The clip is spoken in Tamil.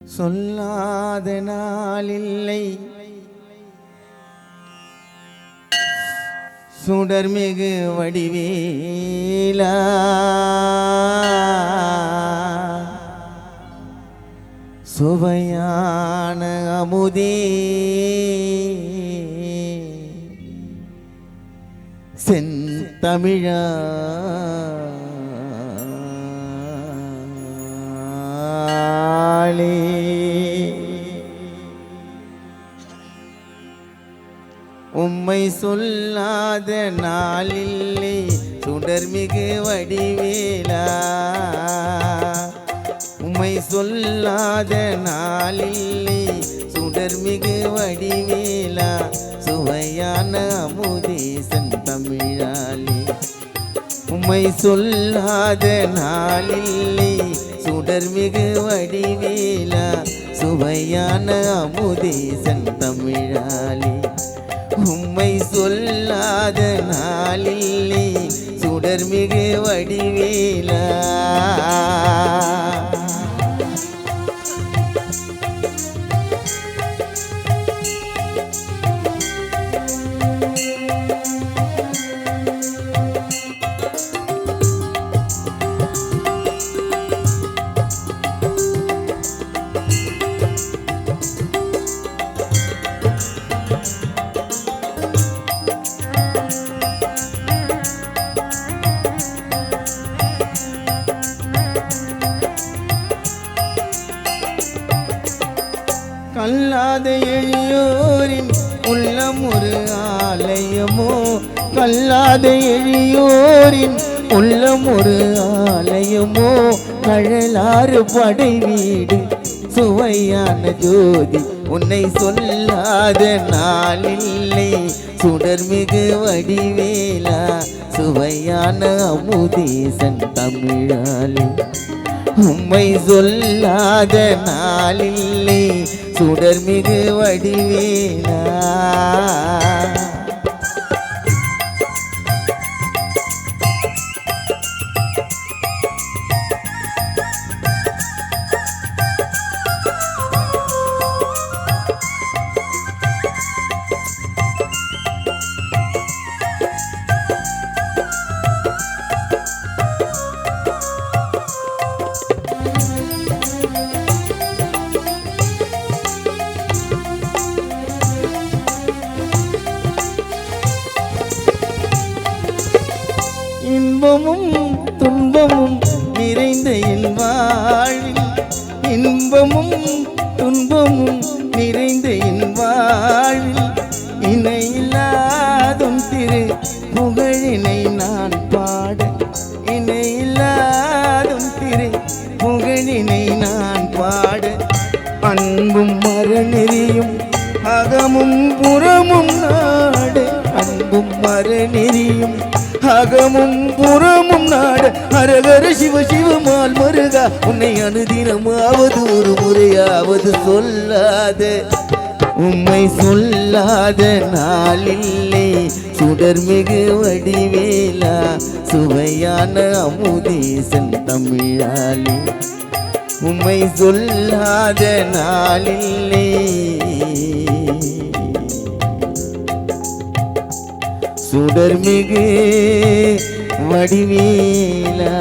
சொல்லாத நாளில்லை சுடர்மிகு வடிவேலா சுவையான அமுதே செந்தமிழா உம்மை சொல்லாத நாளில்லை சுடர்மிகு வடிவேலா உம்மை சொல்லாத நாளில்லை சுடர்மிகு வடிவேலா சுவையான அமுதே செந்தமிழாலே உம்மை சொல்லாத நாளில்லை சுடர்மிகு வடிவேலா சுவையான அமுதே செந்தமிழாலே உம்மை சொல்லாத நாளில்லை சுடர்மிகு வடிவேலா கல்லாத எளியோரின் உள்ளம் ஒரு ஆலயமோ கல்லாத எளியோரின் உள்ளம் ஒரு ஆலயமோ கழலாறு படை வீடு சுவையான ஜோதி உன்னை சொல்லாத நாளில்லை சுடர்மிகு வடிவேலா சுவையான அமுதே செந்தமிழாலே உம்மை சொல்லாத நாளில்லை சுடர்மிகு வடிவேலா இன்பமும் துன்பமும் நிறைந்த என் வாழ்வில் இன்பமும் துன்பமும் நிறைந்த என் வாழ்வில் இணையில்லாதும் திரு புகழினை நான் பாட இணையில்லாதும் திரு புகழினை நான் பாட அன்பும் மரநெறியும் அகமும் புறமும் நாடு அன்பும் மரநெறியும் அகமும் புறமும் நாடு ஹரஹர சிவ சிவமால் மருகா உன்னை அனுதினமாவது ஒரு முறையாவது சொல்லாத உம்மை சொல்லாத நாளில்லை சுடர்மிகு வடிவேலா சுவையான அமுதே செந்தமிழாலே உம்மை சொல்லாத நாளில்லை சுடர்மிகு வடிவேலா